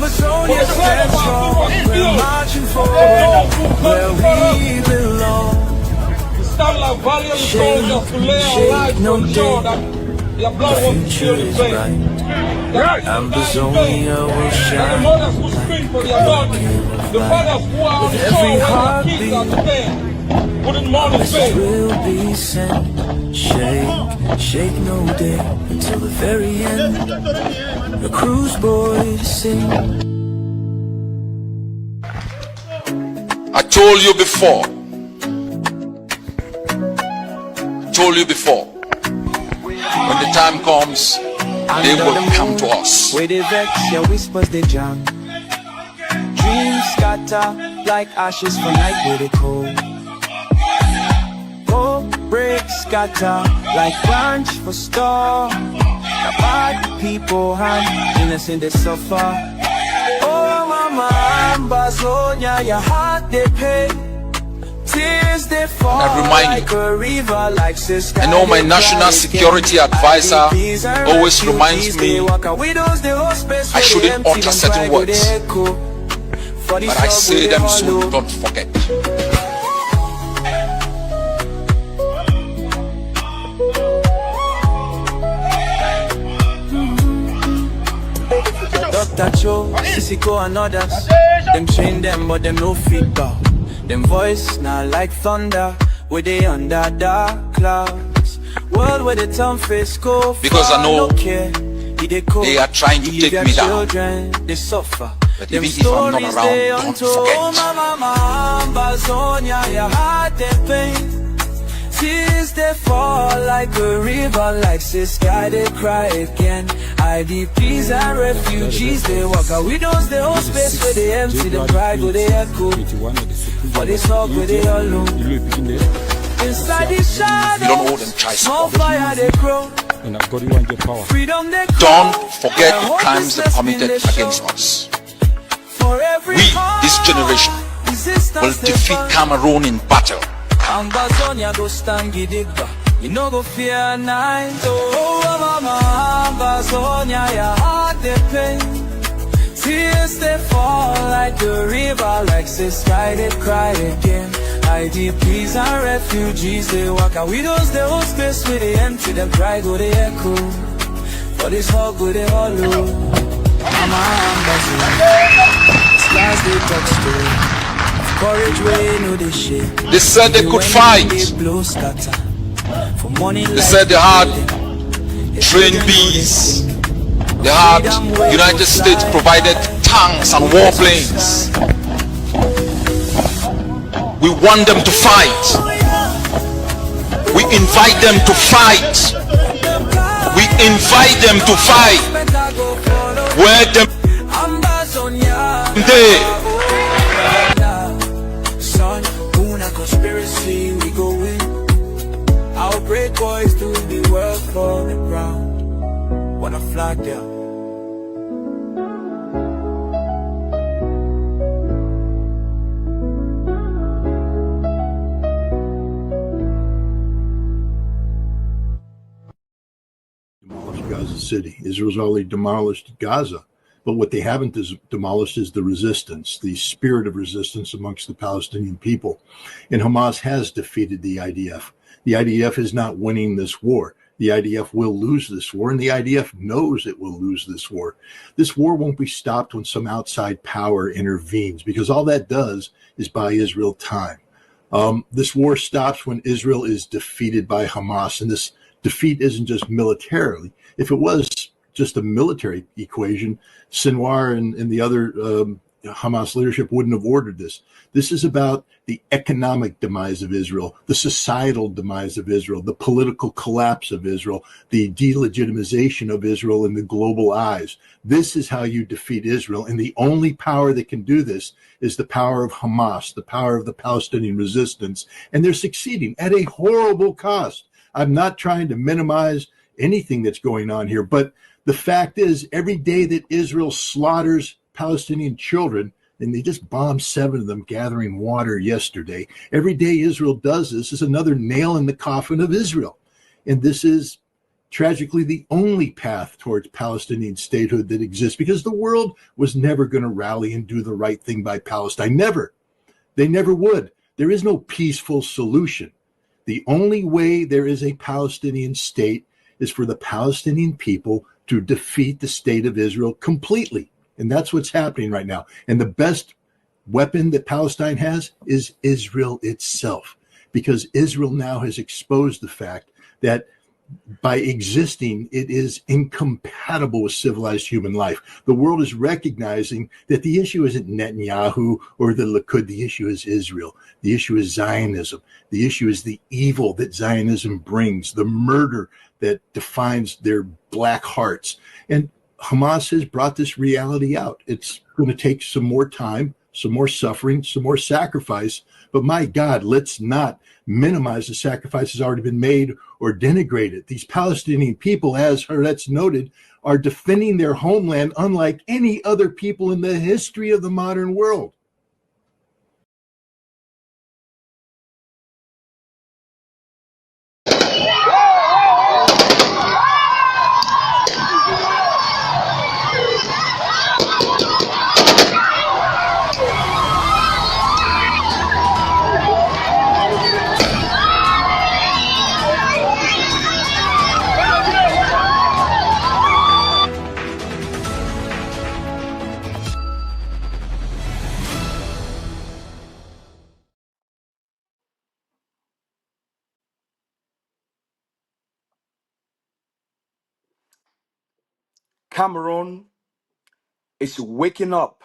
Ambazonia stands strong. We're marching forward where we belong. We stand like valiant soldiers to lay our lives to ensure that their blood won't spill in vain. Ambazonia will shine. The mothers who scream for their daughters, the fathers who are on shore when their kids are dead, wouldn't mourn in vain. Will be sent. Shake, shake no day until the very end. The cruise boys sing. I told you before. When the time comes, they will come to us. Where they vex, your whispers they jam. Dreams scatter like ashes for night where they cold. Hope breaks scatter like branch for storm. The bad people hand innocent they suffer. Oh mama, Ambazonia, your heart they pay. Tears they fall like a river, like sister. I know my national security advisor always reminds me I shouldn't utter certain words, but I say them so don't forget. Dr. Cho, Sissiko and others, them train them but them no feedback. Them voice now like thunder, where they under dark clouds. World where the town face go. Because I know they are trying to take me down. They suffer. But even if I'm not around, don't forget. Mama, Ambazonia, your heart they pain. Tears they fall like a river, like the sky they cry again. IDPs and refugees they walk out windows, they hold space where they empty, the pride where they echo. But they talk where they all know. Inside the shadows, small fire they grow. Freedom they grow. Don't forget the crimes they committed against us. We, this generation, will defeat Cameroon in battle. Ambazonia go stand gidigba, you no go fear night. Oh mama, Ambazonia, your heart they pain. Tears they fall like a river, like the sky they cry again. IDPs and refugees they walk out widows, they hold space where they empty, them cry go they echo. For this hug go they hollow. Mama Ambazonia, stars they touch to. Courage way no they shake. They said they could fight. They said they had trained bees. They had United States provided tanks and warplanes. We want them to fight. We invite them to fight. We invite them to fight. Where them they conspiracy, we go in. Our great boys do the world for the ground. Wanna flag there. Demolished Gaza City. Israel's already demolished Gaza. But what they haven't demolished is the resistance, the spirit of resistance amongst the Palestinian people. And Hamas has defeated the IDF. The IDF is not winning this war. The IDF will lose this war, and the IDF knows it will lose this war. This war won't be stopped when some outside power intervenes, because all that does is buy Israel time. This war stops when Israel is defeated by Hamas, and this defeat isn't just militarily. If it was just a military equation, Sinwar and the other Hamas leadership wouldn't have ordered this. This is about the economic demise of Israel, the societal demise of Israel, the political collapse of Israel, the delegitimization of Israel in the global eyes. This is how you defeat Israel. And the only power that can do this is the power of Hamas, the power of the Palestinian resistance. And they're succeeding at a horrible cost. I'm not trying to minimize anything that's going on here, but the fact is, every day that Israel slaughters Palestinian children, and they just bombed 7 of them gathering water yesterday, every day Israel does this is another nail in the coffin of Israel. And this is tragically the only path towards Palestinian statehood that exists, because the world was never going to rally and do the right thing by Palestine. Never. They never would. There is no peaceful solution. The only way there is a Palestinian state is for the Palestinian people to defeat the state of Israel completely. And that's what's happening right now. And the best weapon that Palestine has is Israel itself, because Israel now has exposed the fact that by existing, it is incompatible with civilized human life. The world is recognizing that the issue isn't Netanyahu or the Likud. The issue is Israel. The issue is Zionism. The issue is the evil that Zionism brings, the murder that defines their black hearts. And Hamas has brought this reality out. It's going to take some more time, some more suffering, some more sacrifice. But my God, let's not minimize the sacrifices already been made or denigrate it. These Palestinian people, as Haaretz noted, are defending their homeland unlike any other people in the history of the modern world. Cameroon is waking up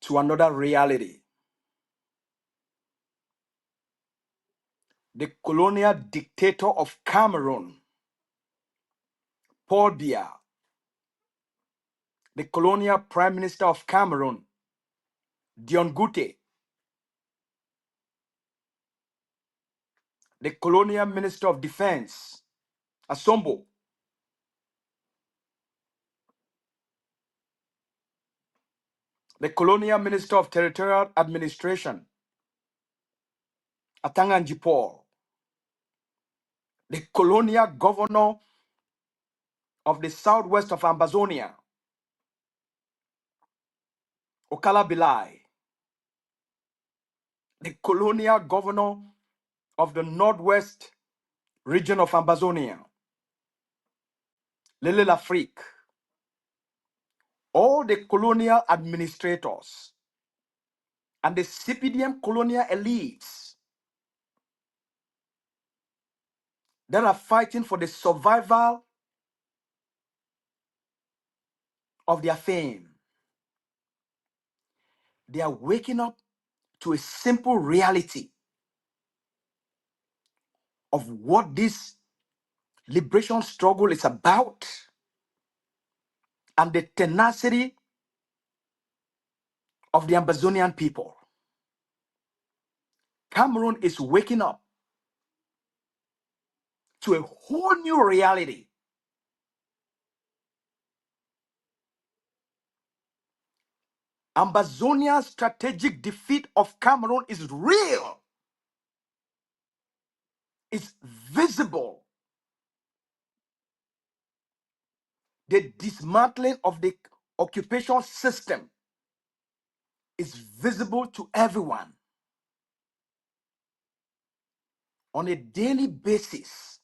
to another reality. The colonial dictator of Cameroon, Paul Biya, the colonial prime minister of Cameroon, Dion Gute, the colonial minister of defense, Asombo, the colonial minister of territorial administration, Atanganji Paul, the colonial governor of the southwest of Ambazonia, Okala Bilai, the colonial governor of the northwest region of Ambazonia, Lele Lafrique, all the colonial administrators and the CPDM colonial elites that are fighting for the survival of their fame. They are waking up to a simple reality of what this liberation struggle is about and the tenacity of the Ambazonian people. Cameroon is waking up to a whole new reality. Ambazonia's strategic defeat of Cameroon is real. It's visible. The dismantling of the occupation system is visible to everyone. On a daily basis,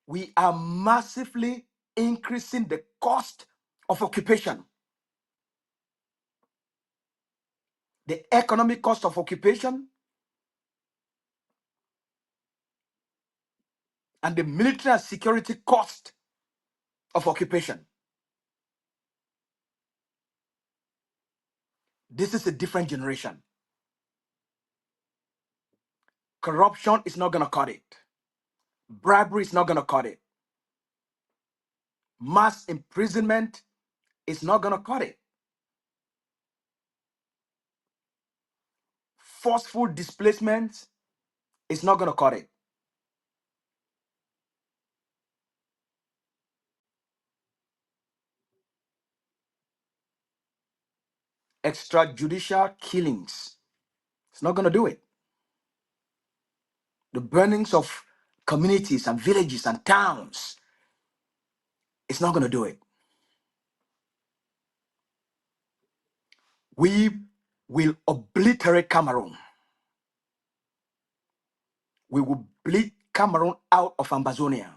we are massively increasing the cost of occupation. The economic cost of occupation and the military and security cost of occupation. This is a different generation. Corruption is not going to cut it. Bribery is not going to cut it. Mass imprisonment is not going to cut it. Forceful displacement is not going to cut it. Extrajudicial killings, it's not going to do it. The burnings of communities and villages and towns. It's not going to do it. We will obliterate Cameroon. We will bleed Cameroon out of Ambazonia.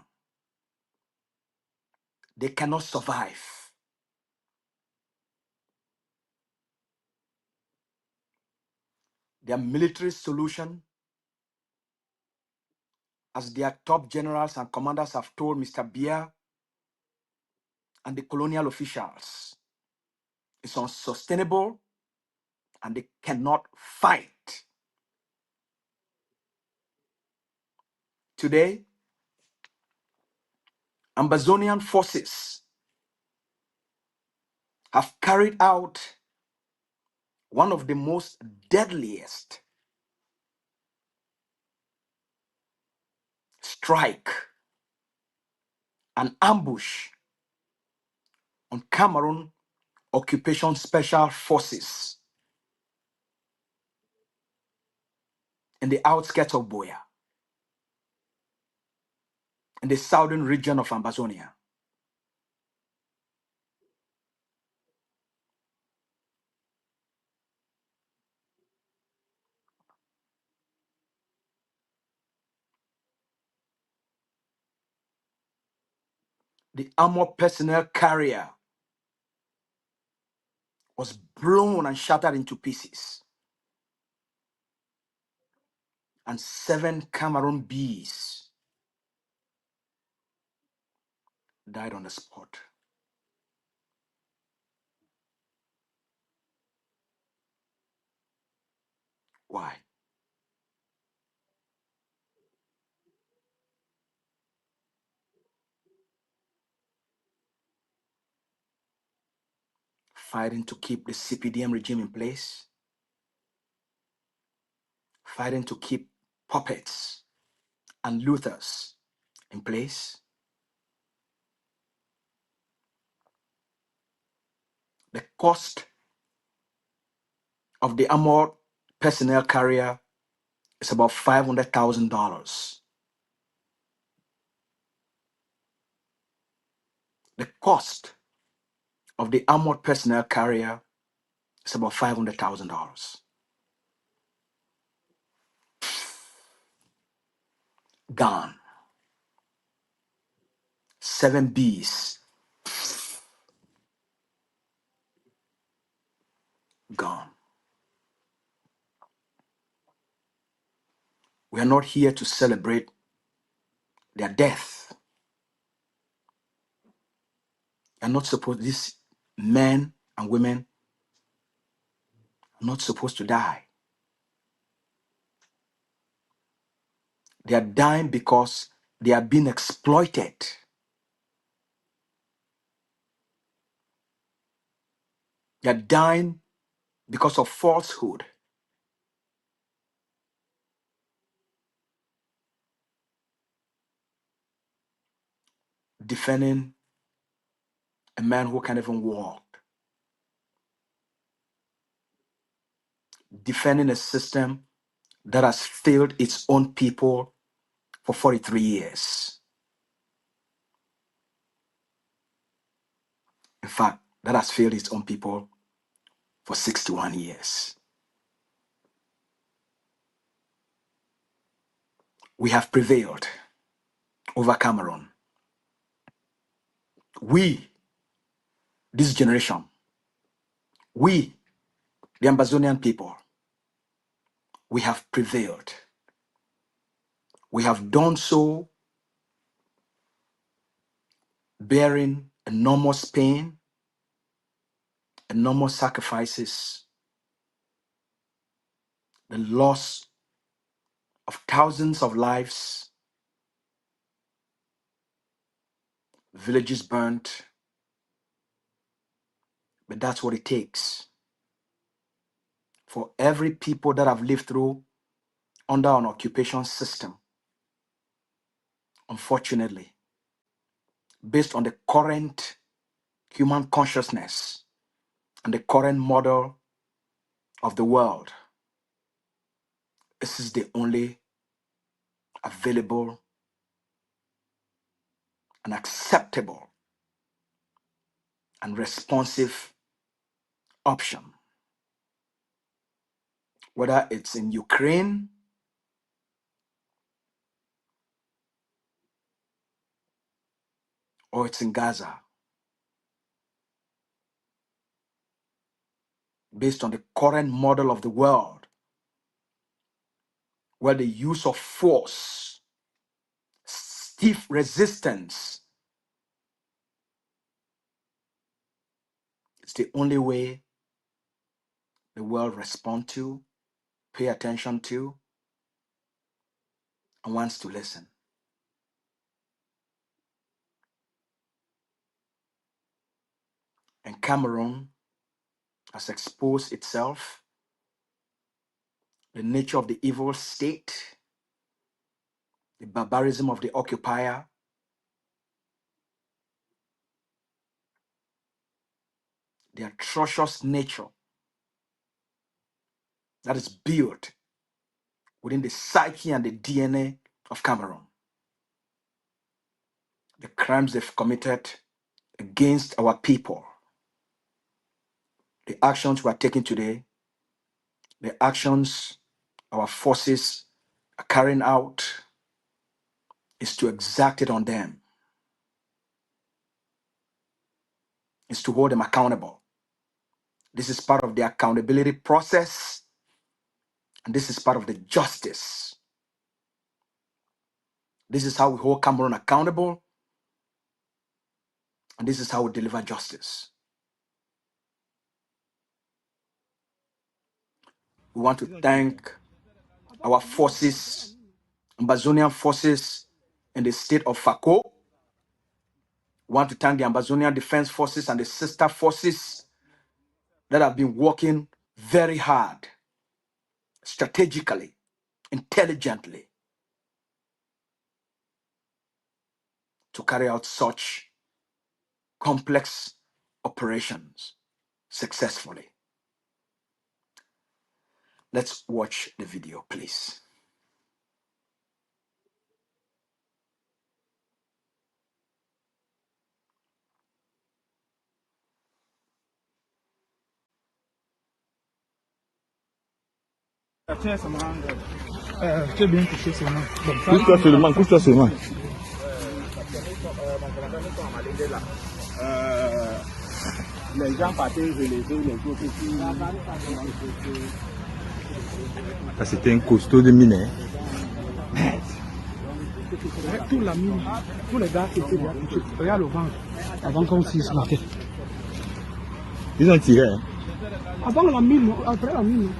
They cannot survive. Their military solution, as their top generals and commanders have told Mr. Buea and the colonial officials, is unsustainable and they cannot fight. Today, Ambazonian forces have carried out one of the most deadliest strike and ambush on Cameroon occupation special forces in the outskirts of Buea, in the southern region of Ambazonia. The armored personnel carrier was blown and shattered into pieces, and 7 Cameroon bees died on the spot. Why? Fighting to keep the CPDM regime in place, fighting to keep puppets and looters in place. The cost of the armored personnel carrier is about $500,000. The cost of the armored personnel carrier is about $500,000. Gone. 7 bees gone. We are not here to celebrate their death. These men and women are not supposed to die. They are dying because they are being exploited. They are dying because of falsehood. Defending a man who can't even walk. Defending a system that has failed its own people for 43 years. In fact, that has failed its own people for 61 years. We have prevailed over Cameroon. We, this generation, we, the Ambazonian people, we have prevailed. We have done so bearing enormous pain, enormous sacrifices, the loss of thousands of lives, villages burnt, but that's what it takes for every people that have lived through under an occupation system. Unfortunately, based on the current human consciousness and the current model of the world, this is the only available an acceptable and responsive option, whether it's in Ukraine or it's in Gaza, based on the current model of the world, where the use of force, stiff resistance, is the only way the world responds to, pay attention to, and wants to listen. And Cameroon has exposed itself, the nature of the evil state, the barbarism of the occupier, the atrocious nature that is built within the psyche and the DNA of Cameroon. The crimes they've committed against our people, the actions we are taking today, the actions our forces are carrying out, is to exact it on them, is to hold them accountable. This is part of the accountability process, and this is part of the justice. This is how we hold Cameroon accountable, and this is how we deliver justice. We want to thank our forces, Ambazonian forces in the state of Fako. We want to thank the Ambazonian Defense Forces and the sister forces that have been working very hard, strategically, intelligently, to carry out such complex operations successfully. Let's watch the video, please. C'est bien touché seulement. Couche-toi seulement, couche-toi seulement. Les gens partaient les autres qui... Ça, c'était un costaud de mine. Hein. Tout la mine, tous les gars qui étaient là, regarde le ventre, avant qu'on s'y marquait. Ils ont tiré. Hein. Avant la mine, après la mine.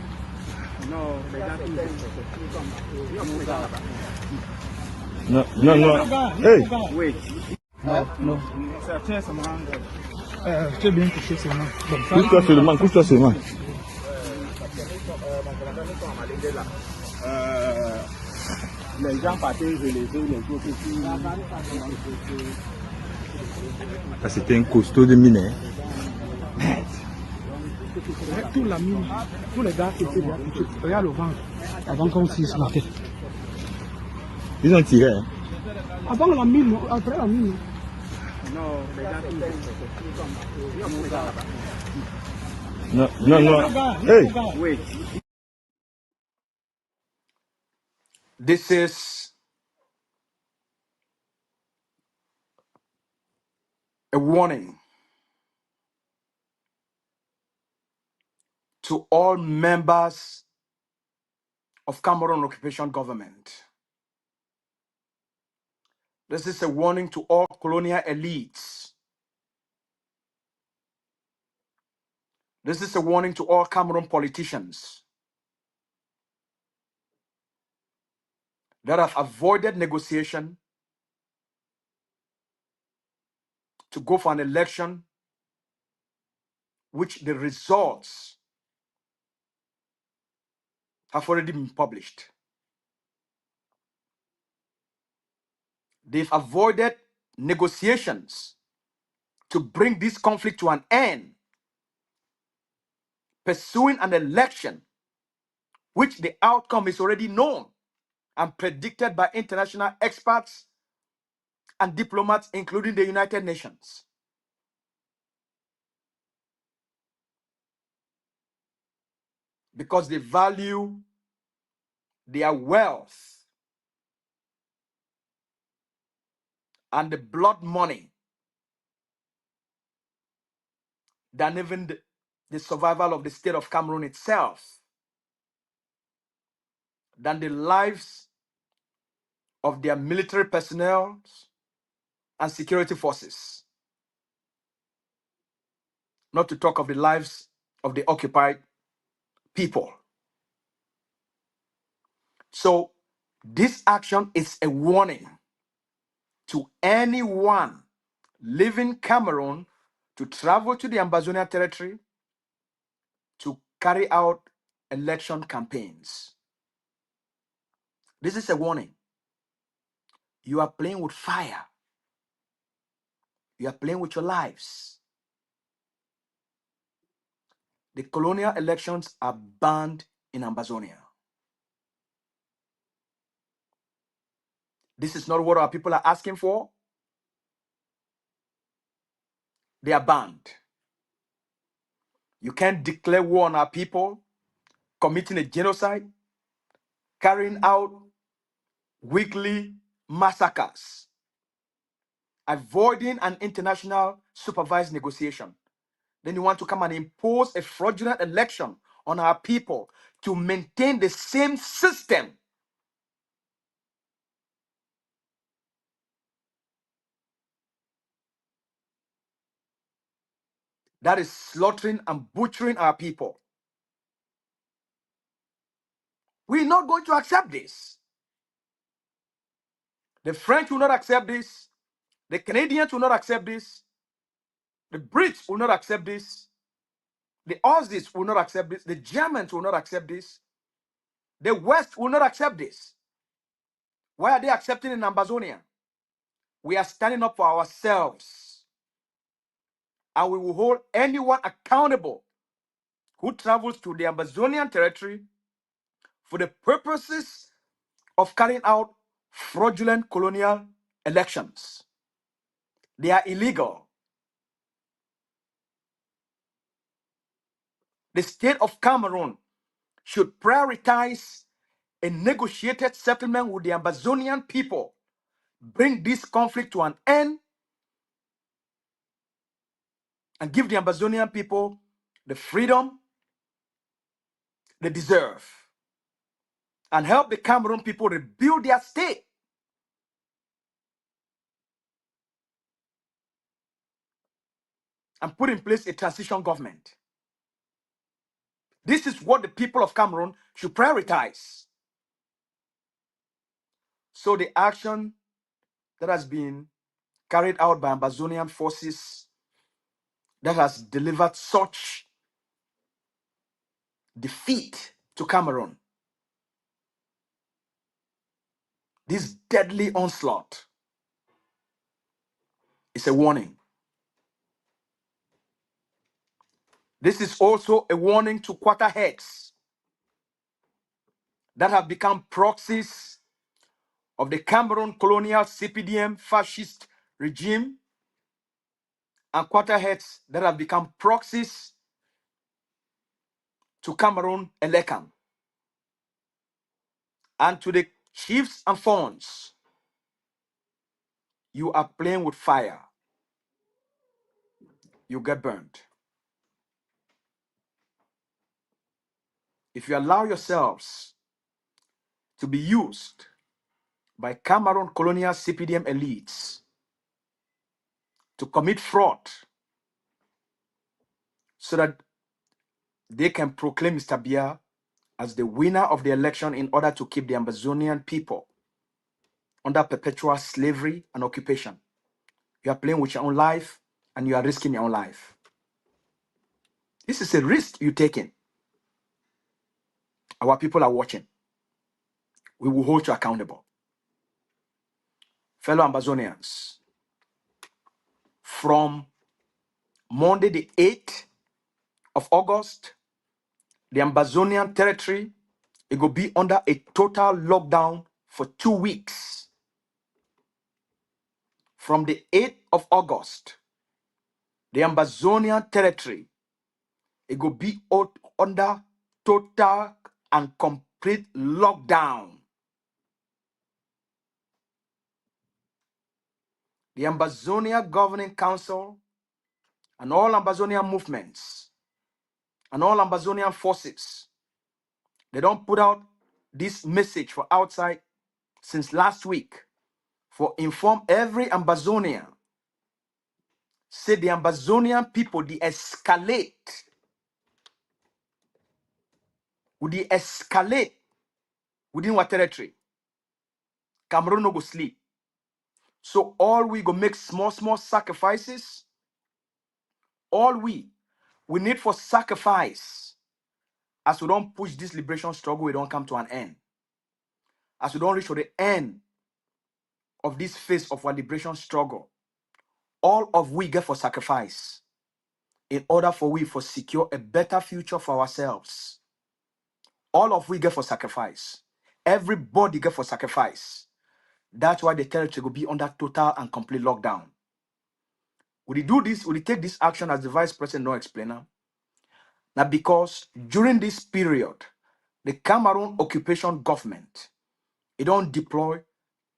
Non, non, non. Hey. Non. C'est bien touché seulement. Couche-toi seulement, couche-toi seulement. Les gens partaient les autres qui... Ça, c'était un costaud de mine. Hein. Tout la mine, tous les gars qui étaient là, regarde le ventre, avant qu'on s'y marquait. Ils ont tiré. Hein. Avant la mine, après la mine. Non, non, non. Hey. This is a warning to all members of Cameroon occupation government. This is a warning to all colonial elites. This is a warning to all Cameroon politicians that have avoided negotiation to go for an election which the results have already been published. They've avoided negotiations to bring this conflict to an end, pursuing an election which the outcome is already known and predicted by international experts and diplomats, including the United Nations. Because they value their wealth and the blood money than even the survival of the state of Cameroon itself, than the lives of their military personnel and security forces, not to talk of the lives of the occupied people. So this action is a warning to anyone leaving Cameroon to travel to the Ambazonia territory to carry out election campaigns. This is a warning. You are playing with fire. You are playing with your lives. The colonial elections are banned in Ambazonia. This is not what our people are asking for. They are banned. You can't declare war on our people, committing a genocide, carrying out weekly massacres, avoiding an international supervised negotiation. Then you want to come and impose a fraudulent election on our people to maintain the same system. That is slaughtering and butchering our people. We're not going to accept this. The French will not accept this. The Canadians will not accept this. The Brits will not accept this. The Aussies will not accept this. The Germans will not accept this. The West will not accept this. Why are they accepting in Ambazonia? We are standing up for ourselves. And we will hold anyone accountable who travels to the Ambazonian territory for the purposes of carrying out fraudulent colonial elections. They are illegal. The state of Cameroon should prioritize a negotiated settlement with the Ambazonian people, bring this conflict to an end, and give the Ambazonian people the freedom they deserve, and help the Cameroon people rebuild their state. And put in place a transition government. This is what the people of Cameroon should prioritize. So the action that has been carried out by Ambazonian forces that has delivered such defeat to Cameroon, this deadly onslaught, is a warning. This is also a warning to quarterheads that have become proxies of the Cameroon colonial CPDM fascist regime, and quarterheads that have become proxies to Cameroon Elekam, and to the chiefs and fawns. You are playing with fire. You get burned. If you allow yourselves to be used by Cameroon colonial CPDM elites to commit fraud so that they can proclaim Mr. Buea as the winner of the election in order to keep the Ambazonian people under perpetual slavery and occupation, you are playing with your own life and you are risking your own life. This is a risk you're taking. Our people are watching. We will hold you accountable. Fellow Ambazonians, from Monday the 8th of August, the Ambazonian territory, it will be under a total lockdown for 2 weeks. from the 8th of August, the Ambazonia territory, it will be under total and complete lockdown. The Ambazonia Governing Council and all Ambazonia movements and all Ambazonian forces, they don't put out this message for outside since last week for inform every Ambazonian. Say the Ambazonian people, they escalate. Would they escalate within what territory? Cameroon no go sleep. So all we go make small sacrifices. All we need for sacrifice. As we don't push this liberation struggle, we don't come to an end. As we don't reach to the end of this phase of our liberation struggle, all of we get for sacrifice in order for we for secure a better future for ourselves. All of we get for sacrifice. Everybody get for sacrifice. That's why the territory will be under total and complete lockdown. Will he do this? Will he take this action as the vice president no explainer? Now, because during this period, the Cameroon occupation government, it don't deploy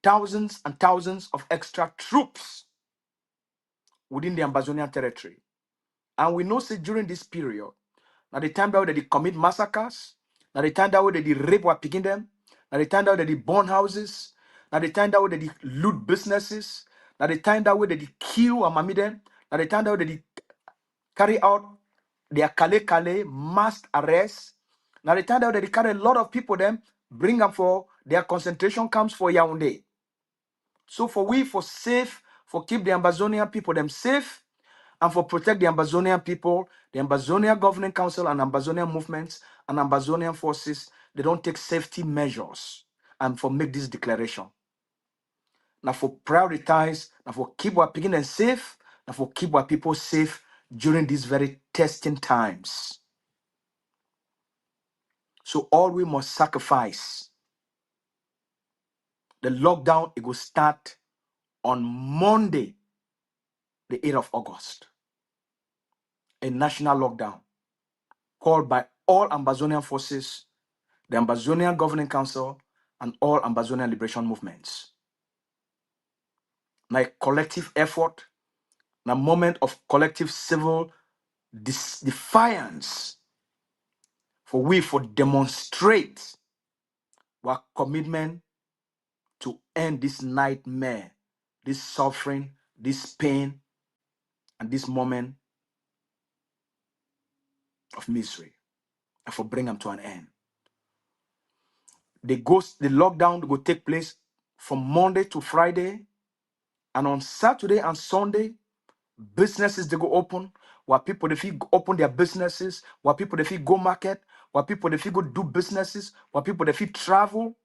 thousands and thousands of extra troops within the Ambazonian territory. And we know say during this period, now the time that they commit massacres, now the time that they rape or picking them, now the time that they burn houses, now the time that they loot businesses, now the time that they kill and mammy them, now the time that they carry out their Kale mass arrests, now the time that they carry a lot of people them, bring them for their concentration camps for Yaoundé. So for safe, for keep the Ambazonian people them safe, and for protect the Ambazonian people, the Ambazonia Governing Council and Ambazonian movements and Ambazonian forces, they don't take safety measures and for make this declaration. Now for prioritize, now for keep our picking them safe, now for keep our people safe during these very testing times. So all we must sacrifice. The lockdown, it will start on Monday, the 8th of August. A national lockdown called by all Ambazonian forces, the Ambazonian Governing Council, and all Ambazonian liberation movements. Now a collective effort, a moment of collective civil defiance for we for demonstrate our commitment to end this nightmare, this suffering, this pain, and this moment of misery, and for bring them to an end. The lockdown will take place from Monday to Friday, and on Saturday and Sunday, businesses they go open, where people they feel open their businesses, where people they feel go market, where people they feel go do businesses, where people they feel travel,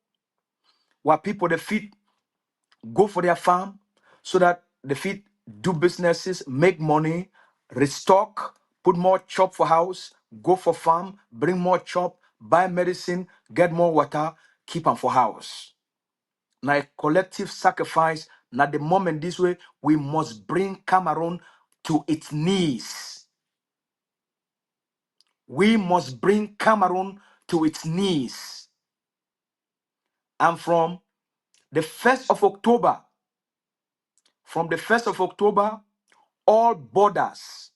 where people they feel go for their farm, so that they feel do businesses, make money, restock, put more chop for house, go for farm, bring more chop, buy medicine, get more water, keep them for house. Now a collective sacrifice. Now the moment this way, we must bring Cameroon to its knees. We must bring Cameroon to its knees. And from the 1st of October, all borders,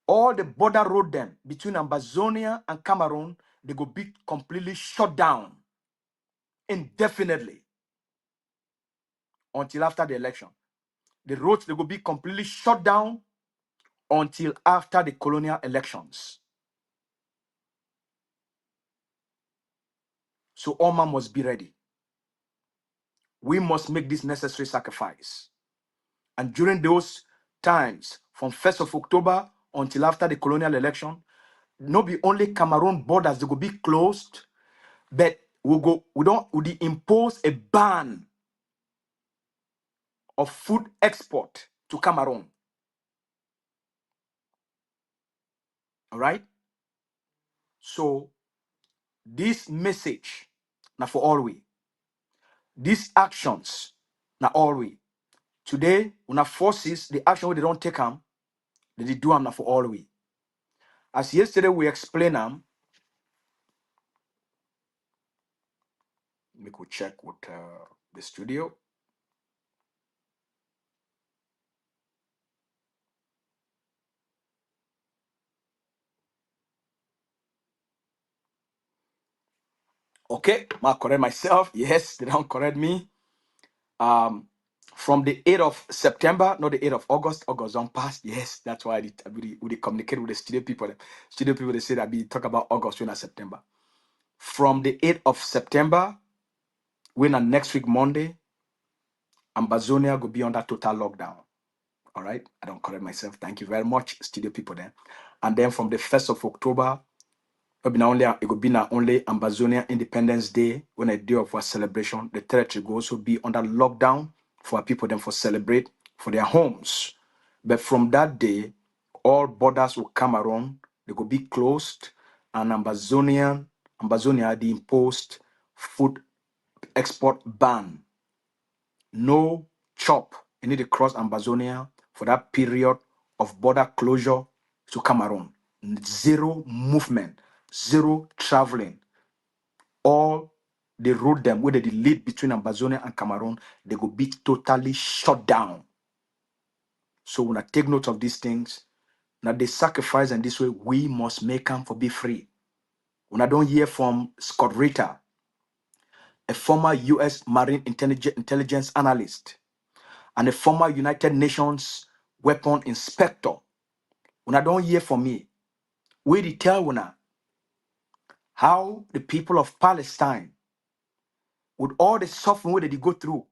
all the border road them between Ambazonia and Cameroon, they go be completely shut down indefinitely until after the election. The roads they go be completely shut down until after the colonial elections. So all man must be ready. We must make this necessary sacrifice. And during those times, from 1st of October until after the colonial election, not be only Cameroon borders they will be closed, but we impose a ban of food export to Cameroon. All right? So this message, now for all we, these actions, now all we, Today, una forces, the action where they don't take them, they do them for all we. As yesterday we explain them, we could check with the studio. Okay, I correct myself. Yes, they don't correct me. From the 8th of September, not the 8th of August. August don't pass. Yes, that's why we communicate with the studio people. Studio people, they say that we talk about August, when September. From the 8th of September, when next week, Monday, Ambazonia will be under total lockdown. All right, I don't correct myself. Thank you very much, studio people then. And then from the 1st of October, it will be not only Ambazonia Independence Day, when a day of our celebration. The territory will also be under lockdown for our people then for celebrate for their homes. But from that day, all borders will come around. They will be closed, and Ambazonia, the imposed food export ban. No chop. You need to cross Ambazonia for that period of border closure to Cameroon. Zero movement, zero traveling. All the road them where they lead between Ambazonia and Cameroon, they will be totally shut down. So when I take note of these things, now they sacrifice in this way, we must make them for be free. When I don't hear from Scott Ritter, a former U.S. Marine intelligence analyst, and a former United Nations weapon inspector, when I don't hear from me, we dey tell una how the people of Palestine, with all the suffering where they go through,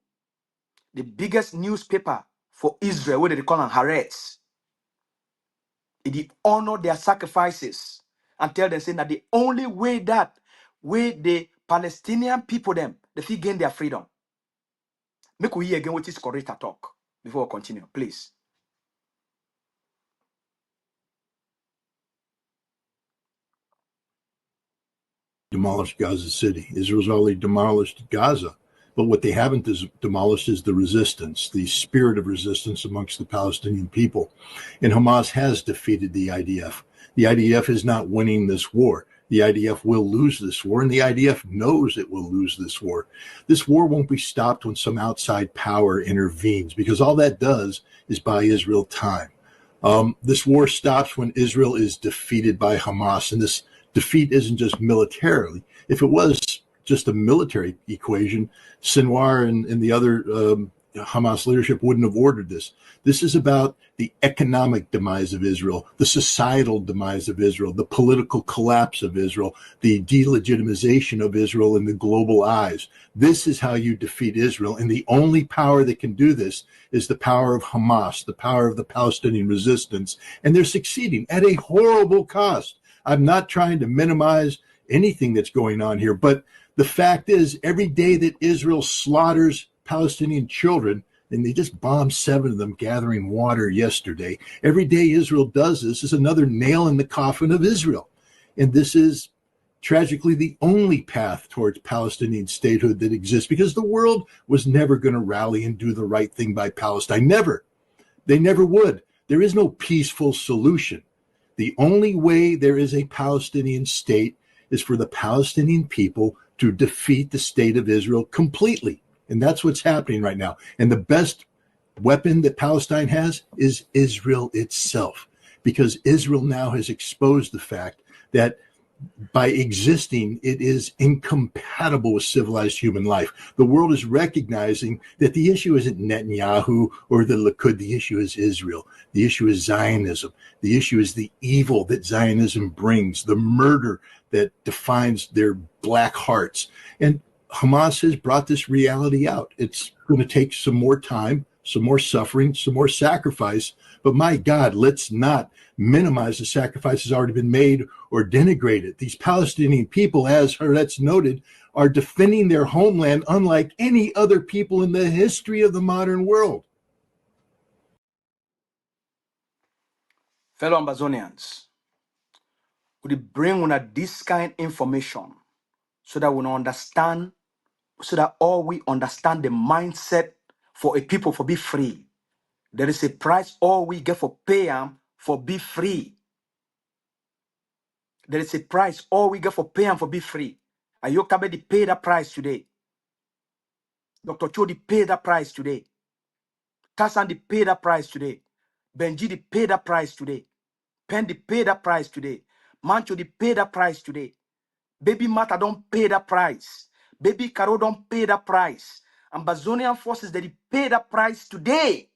the biggest newspaper for Israel, where they call them Haaretz, it honor their sacrifices and tell them saying that the only way that way the Palestinian people them they fit gain their freedom. Make we hear again what is correct talk before we continue, please. Demolished Gaza City. Israel's already demolished Gaza, but what they haven't demolished is the resistance, the spirit of resistance amongst the Palestinian people. And Hamas has defeated the IDF. The IDF is not winning this war. The IDF will lose this war, and the IDF knows it will lose this war. This war won't be stopped when some outside power intervenes, because all that does is buy Israel time. This war stops when Israel is defeated by Hamas, and this defeat isn't just militarily. If it was just a military equation, Sinwar and the other Hamas leadership wouldn't have ordered this. This is about the economic demise of Israel, the societal demise of Israel, the political collapse of Israel, the delegitimization of Israel in the global eyes. This is how you defeat Israel. And the only power that can do this is the power of Hamas, the power of the Palestinian resistance. And they're succeeding at a horrible cost. I'm not trying to minimize anything that's going on here, but the fact is, every day that Israel slaughters Palestinian children, and they just bombed 7 of them gathering water yesterday, every day Israel does this is another nail in the coffin of Israel. And this is tragically the only path towards Palestinian statehood that exists, because the world was never going to rally and do the right thing by Palestine. Never. They never would. There is no peaceful solution. The only way there is a Palestinian state is for the Palestinian people to defeat the state of Israel completely. And that's what's happening right now. And the best weapon that Palestine has is Israel itself, because Israel now has exposed the fact that by existing, it is incompatible with civilized human life. The world is recognizing that the issue isn't Netanyahu or the Likud. The issue is Israel. The issue is Zionism. The issue is the evil that Zionism brings, the murder that defines their black hearts. And Hamas has brought this reality out. It's going to take some more time, some more suffering, some more sacrifice. But my God, let's not minimize the sacrifices already been made or denigrate it. These Palestinian people, as Haaretz noted, are defending their homeland unlike any other people in the history of the modern world. Fellow Ambazonians, we bring una this kind of information so that we understand, so that all we understand the mindset for a people for be free. There is a price all we get for pay for be free. There is a price all we get for pay for be free. Ayokabe pay that price today. Dr. Chodi pay that price today. Tassan pay that price today. Benji pay that price today. Pen pay that price today. Mancho pay that price today. Baby Mata don't pay that price. Baby Caro don't pay that price. Ambazonian forces they pay that price today.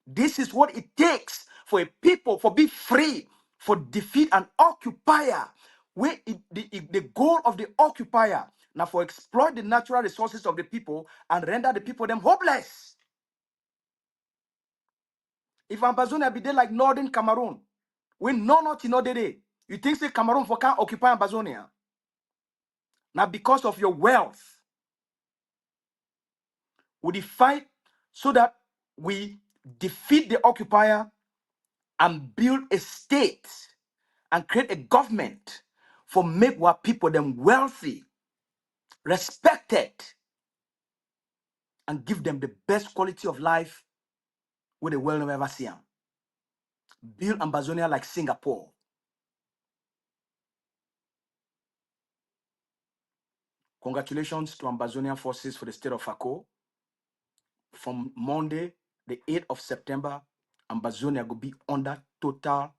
This is what it takes for a people for be free, for defeat an occupier. Where the goal of the occupier now for exploit the natural resources of the people and render the people them hopeless. If Ambazonia be there like northern Cameroon, we know not in other day. You think say Cameroon for can't occupy Ambazonia? Now because of your wealth, we fight so that we defeat the occupier and build a state and create a government for make our people them wealthy, respected, and give them the best quality of life where the world never ever see them. Build Ambazonia like Singapore. Congratulations to Ambazonian forces for the state of Ako. From Monday, the 8th of September, Ambazonia will be under total,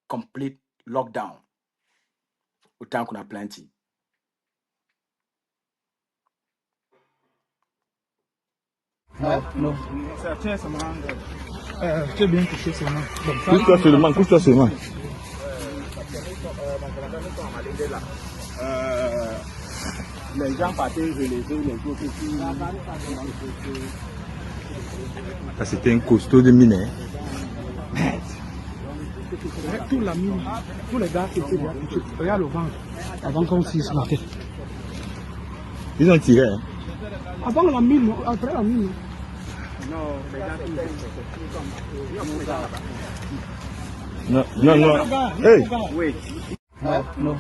complete lockdown. We thank you plenty. Non. C'est bien touché seulement. Couche-toi seulement, couche-toi seulement. Les gens partaient les autres qui... C'était un costaud de mine. Tout la mine, tous les gars qui étaient là, regarde le vent, avant qu'on s'y se marquait. Ils ont tiré. Hein? Avant la mine, après la mine. Non. Hey! Oui. Non.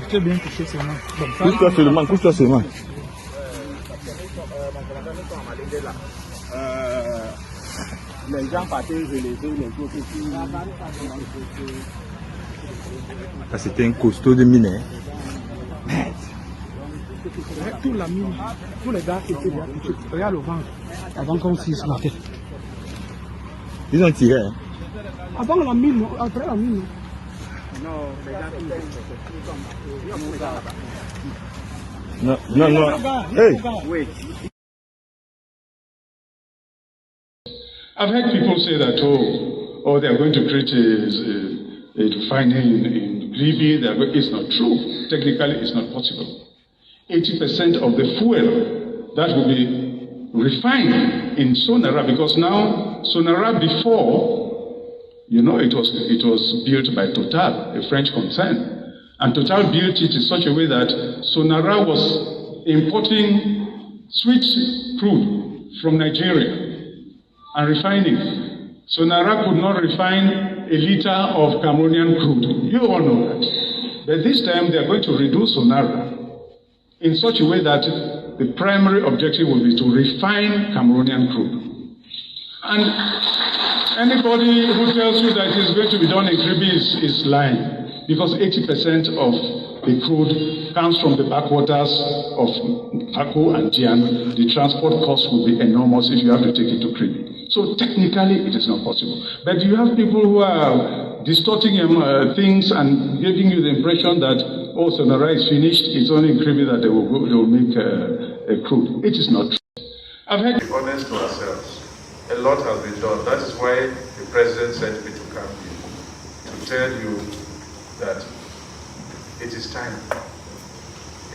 C'est bien touché seulement. Couche-toi seulement. Les gens partaient les autres qui... C'était un costaud de mine. Tout la mine, tous les gars qui étaient là, regarde le vent, avant qu'on s'y se marquait. Ils ont tiré. Hein? Avant la mine, après la mine. Non. Hey! Oui. I've heard people say that, they are going to create a refinery in Libya. It's not true. Technically, it's not possible. 80% of the fuel that will be refined in Sonara, because now Sonara before, it was built by Total, a French concern. And Total built it in such a way that Sonara was importing sweet crude from Nigeria and refining. Sonara could not refine a liter of Cameroonian crude. You all know that. But this time they are going to reduce Sonara in such a way that the primary objective will be to refine Cameroonian crude. And anybody who tells you that it's going to be done in Kribi is lying, because 80% of the crude comes from the backwaters of Ako and Jian. The transport cost will be enormous if you have to take it to Kribi. So technically, it is not possible. But you have people who are distorting things and giving you the impression that, Sonara is finished, it's only in Kribi that they will make a crude. It is not true. I've had to be honest to ourselves. A lot has been done. That is why the president sent me to come here, to tell you that it is time.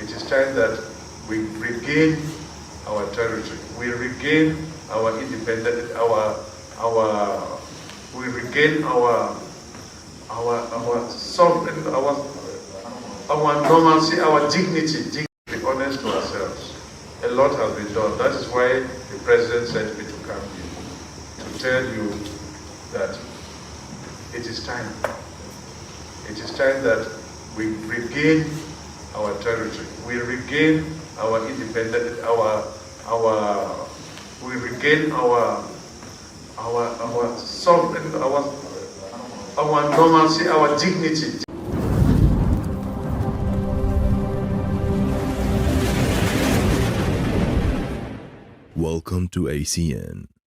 It is time that we regain our territory. We regain our independence, we regain our sovereign, our normalcy, our dignity. To be honest to ourselves. A lot has been done. That is why the president sent me to come here, to tell you that it is time. It is time that we regain our territory. We regain our independence, we regain our sovereignty, our normalcy, our dignity. Welcome to ACN.